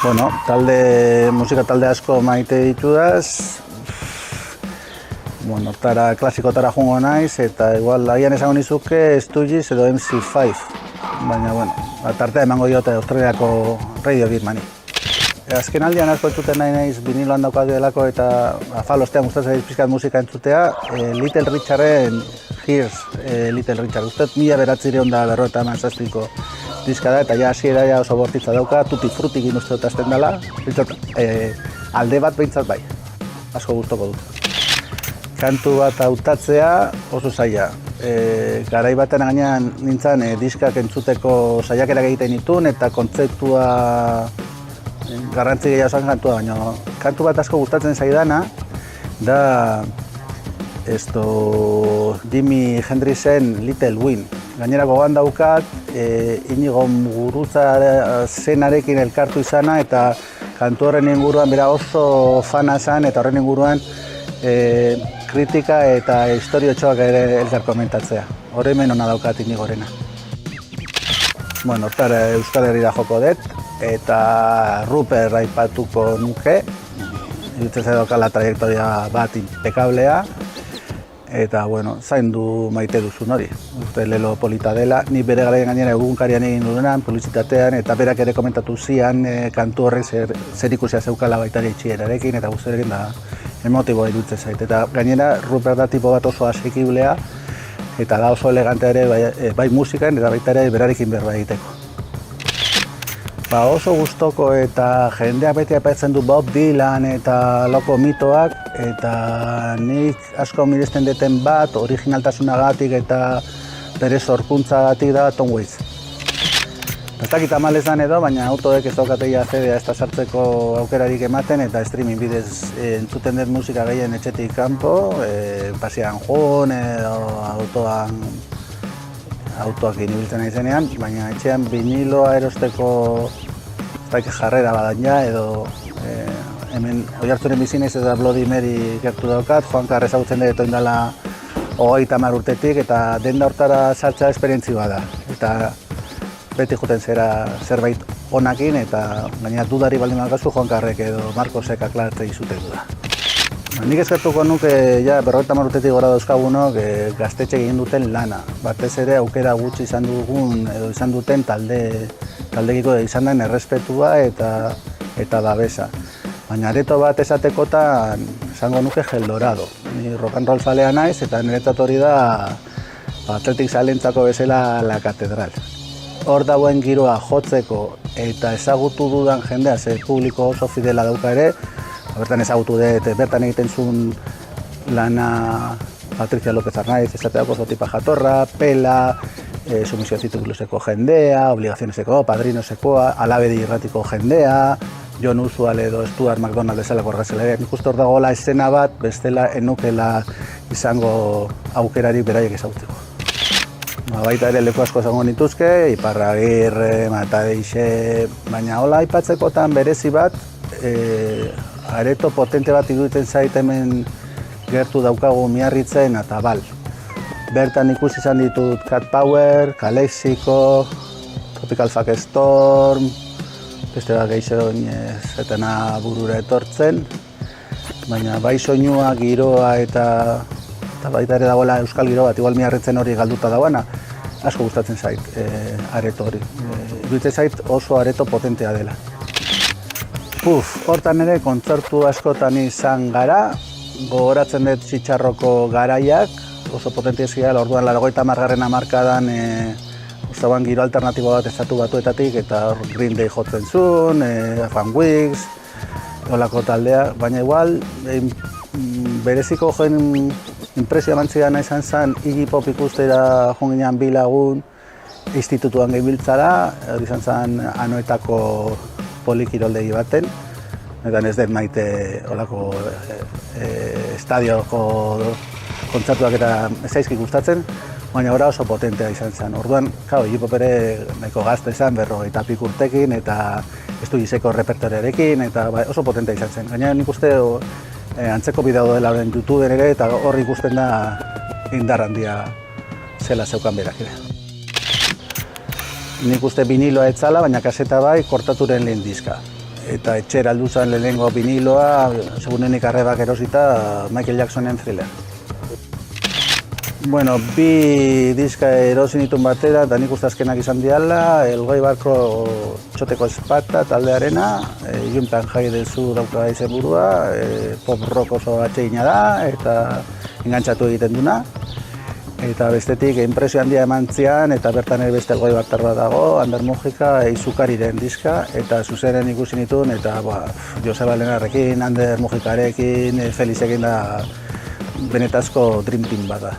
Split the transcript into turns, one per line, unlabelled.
Bueno, musika talde asko maite ditudaz. Bueno, klasikotara joango naiz, eta igual agian esango nizuke Stooges edo MC5. Baina, bueno, tartea emango diote Australiako Radio Birmani. Azken aldian asko entzuten nahi naiz viniloan daukat delako eta afalostean gustatzen zaiz pixkat musika entzutea. Little Richarden Here's Little Richard. Usted 1957ko diska da eta ja hasiera ja oso bortitza dauka, tutti frutti egin uste dut hasten dela. Alde bat behintzat bai, asko gustoko dut. Kantu bat hautatzea oso zaila. Garai baten gainean nintzen diskak entzuteko saiakerak egiten ditun eta kontzeptua garrantzi gehiago zen kantua, baina kantu bat asko gustatzen zaidana da Jimi Hendrixen Little Wing. Gainera gogoan daukat Inigo Muguruza zenarekin elkartu izana eta kantu horren inguruan bera oso fana zen eta horren inguruan kritika eta historiotxoak ere elkar komentatzea. Hore hemen hona daukat Inigorena. Bueno, hortara Euskal Herrira joko dut eta Rupert aipatuko nuke. Iruditzen zait daukala trajektoria bat impekablea. Eta, bueno, zaindu maite duzun hori. Uste lelo polita dela. Ni bere garaien gainera egunkarian egin duenan, publizitatean, eta berak ere komentatu zian kantu horrek zer ikusia zeukala baita itxierarekin, eta guztiarekin da emotiboa iruditzen zait. Eta gainera, Rupert da tipo bat oso asekiblea, eta da oso elegantea ere bai musikan, eta baita ere berarekin berba egiteko. Oso gustoko eta jendeak beti aipatzen du Bob Dylan eta loko mitoak, eta nik asko miresten deten bat originaltasunagatik eta bere sorkuntzagatik da Tom Waits. Ez dakit tamalez dan edo, baina autoek ez daukateia CD-a ez da sartzeko aukerarik ematen eta streaming bidez entzuten dut musika gehien etxetik kanpo, pasean joan edo autoak inibiltzen nahi zenean, baina etxean viniloa erosteko jarrera badan ja, edo hemen Oiartzunen bizi naiz eta Bloody Mary gertu daukat, Juan Carr ezagutzen dut oindala 30 urtetik eta denda hortara sartzea esperientzia da. Eta beti joten zera zerbait onakin eta gainera dudari baldin bakazu Juan Carrek edo Marcosek aklaratzen dizute duda. Nik eskertuko nuke ja 50 urtetik gora dauzkagunok gaztetxe egin duten lana. Batez ere aukera gutxi izan dugun edo izan duten taldekiko izan den errespetua eta babesa. Baina areto bat esatekotan esango nuke Geldorado. Ni rock and roll zalea naiz eta niretzat hori da atletik zalentzako bezala La Catedral. Hor dagoen giroa jotzeko eta ezagutu dudan jendea, ze publiko oso fidela dauka ere, bertan ezagutu dut, bertan egiten zuen lana Patricia López Arnaiz, esateako oso tipa jatorra, Pela, Sumisio Zikluseko jendea, Obligazioneseko, Padrinosekoa, Alabedi irratiko jendea, Jon Usual edo Stuart McDonald bezalako argazelaria. Nik uste hor dagoela eszena bat, bestela enukela izango aukerarik beraiek ezagutzeko. Baita ere leku asko izango nituzke, Iparragirre, Matadeixe, baina hola aipatzekotan berezi bat, areto potente bat iruditzen zait hemen gertu daukagu Miarritzen eta Bal. Bertan ikusi izan ditut Cat Power, Calexico, Tropical Fuck Storm, beste bat gehiago zetena burura etortzen, baina bai soinua, giroa eta baita ere dagoela euskal giro bat, igual Miarritzen hori galduta dagoena, asko gustatzen zait areto hori. Iruditzen zait oso areto potentea dela. Hortan ere kontzertu askotan izan gara, gogoratzen dut Txitxarroko garaiak, oso potentizia, orduan 80. hamarkadan ustean giro alternatibo bat estatu batuetatik eta Green Day jotzen zuen, Fan Wigs, olako taldea, baina igual bereziko joen impresio emantzidana izan zen Iggy Pop ikustera joan ginean bi lagun institutuan gehibiltzara, hori izan zen Anoetako polikiroldegi baten, eta ez dut maite olako estadioko kontzertuak eta zaizki gustatzen, baina ora oso potentea izan zen. Orduan, Iggy Pop ere nahiko gazte zen, 50 urtekin eta estudizeko repertorearekin, eta oso potentea izan zen. Gainera nik uste antzeko bideo dela horren YouTubeen ere, eta hor ikusten da indar handia zela zeukan berak ere. Nik uste viniloa etzala, baina kaseta bai kortaturen lehen diska. eta etxera aldu zen lehenengo viniloa, segunenik arrebak erosita, Michael Jacksonen Thriller. Bueno, bi diska erosi nituen batera, eta nik uste azkenak izan diala, Elgoibarko Txoteko Espata taldearena, Juntan Jai Dezu dauka izenburua, pop rock oso atsegina da, eta engantzatu egiten duna. Eta bestetik inpresio handia eman zian, eta bertan ere beste elgoibartar bat dago, Ander Mujika Izukariren diska, eta zuzenen ikusi nituen, eta Joseba Lenarrekin, Ander Mujikarekin, Felizekin da benetazko dream team bat da.